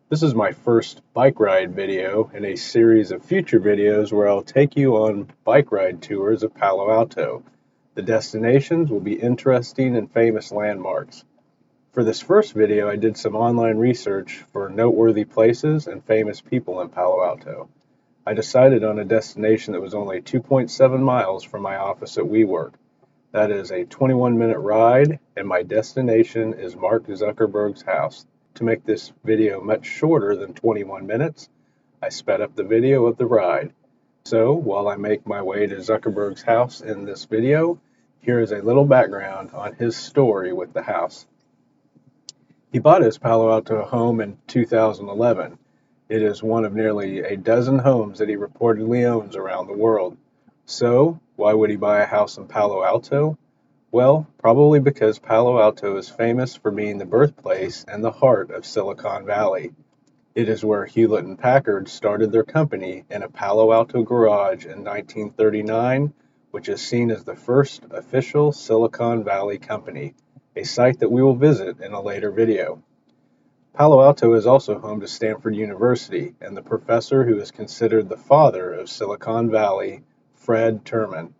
This is my first bike ride video in a series of future videos where I'll take you on bike ride tours of Palo Alto. The destinations will be interesting and famous landmarks. For this first video, I did some online research for noteworthy places and famous people in Palo Alto. I decided on a destination that was only 2.7 miles from my office at WeWork. That is a 21-minute ride, and my destination is Mark Zuckerberg's house. To make this video much shorter than 21 minutes, I sped up the video of the ride. So, while I make my way to Zuckerberg's house in this video, here is a little background on his story with the house. He bought his Palo Alto home in 2011. It is one of nearly a dozen homes that he reportedly owns around the world. So, why would he buy a house in Palo Alto? Well, probably because Palo Alto is famous for being the birthplace and the heart of Silicon Valley. It is where Hewlett and Packard started their company in a Palo Alto garage in 1939, which is seen as the first official Silicon Valley company, a site that we will visit in a later video. Palo Alto is also home to Stanford University and the professor who is considered the father of Silicon Valley, Fred Terman.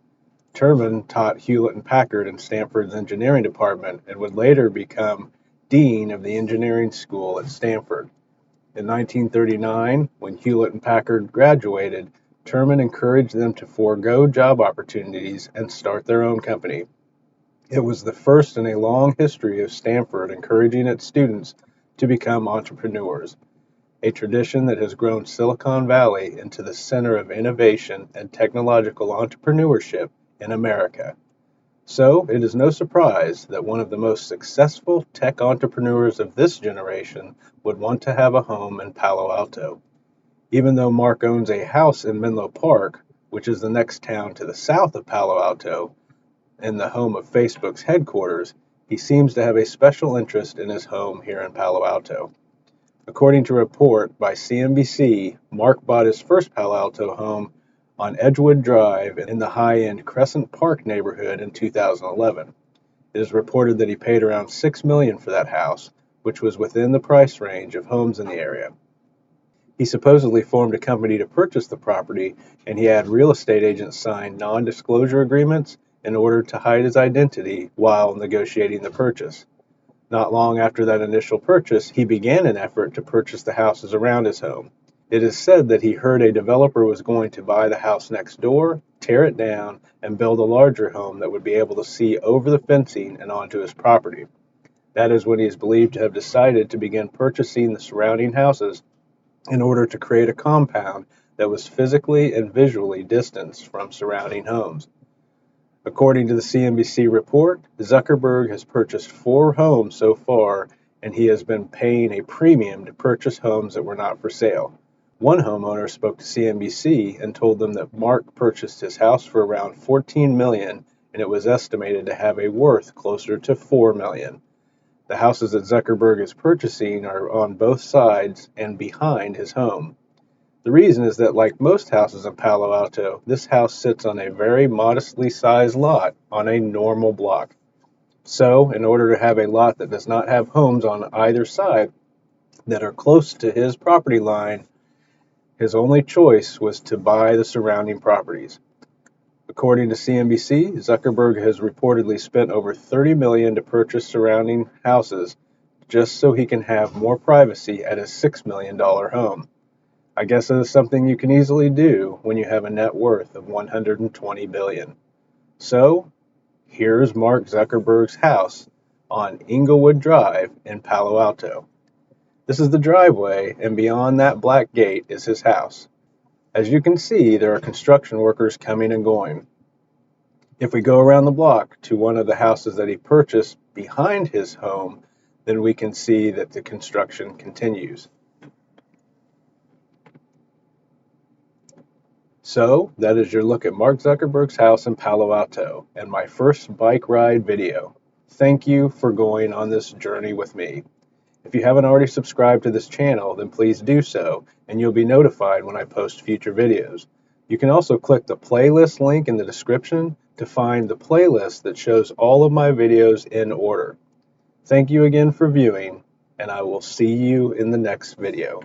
Terman taught Hewlett and Packard in Stanford's engineering department and would later become dean of the engineering school at Stanford. In 1939, when Hewlett and Packard graduated, Terman encouraged them to forego job opportunities and start their own company. It was the first in a long history of Stanford encouraging its students to become entrepreneurs, a tradition that has grown Silicon Valley into the center of innovation and technological entrepreneurship in America. So, it is no surprise that one of the most successful tech entrepreneurs of this generation would want to have a home in Palo Alto. Even though Mark owns a house in Menlo Park, which is the next town to the south of Palo Alto, and the home of Facebook's headquarters, he seems to have a special interest in his home here in Palo Alto. According to a report by CNBC, Mark bought his first Palo Alto home on Edgewood Drive in the high-end Crescent Park neighborhood in 2011. It is reported that he paid around $6 million for that house, which was within the price range of homes in the area. He supposedly formed a company to purchase the property, and he had real estate agents sign non-disclosure agreements in order to hide his identity while negotiating the purchase. Not long after that initial purchase, he began an effort to purchase the houses around his home. It is said that he heard a developer was going to buy the house next door, tear it down, and build a larger home that would be able to see over the fencing and onto his property. That is when he is believed to have decided to begin purchasing the surrounding houses in order to create a compound that was physically and visually distanced from surrounding homes. According to the CNBC report, Zuckerberg has purchased 4 homes so far, and he has been paying a premium to purchase homes that were not for sale. One homeowner spoke to CNBC and told them that Mark purchased his house for around $14 million, and it was estimated to have a worth closer to $4 million. The houses that Zuckerberg is purchasing are on both sides and behind his home. The reason is that, like most houses in Palo Alto, this house sits on a very modestly sized lot on a normal block. So, in order to have a lot that does not have homes on either side that are close to his property line, his only choice was to buy the surrounding properties. According to CNBC, Zuckerberg has reportedly spent over $30 million to purchase surrounding houses just so he can have more privacy at his $6 million home. I guess it is something you can easily do when you have a net worth of $120 billion. So, here's Mark Zuckerberg's house on Inglewood Drive in Palo Alto. This is the driveway, and beyond that black gate is his house. As you can see, there are construction workers coming and going. If we go around the block to one of the houses that he purchased behind his home, then we can see that the construction continues. So, that is your look at Mark Zuckerberg's house in Palo Alto and my first bike ride video. Thank you for going on this journey with me. If you haven't already subscribed to this channel, then please do so, and you'll be notified when I post future videos. You can also click the playlist link in the description to find the playlist that shows all of my videos in order. Thank you again for viewing. and I will see you in the next video.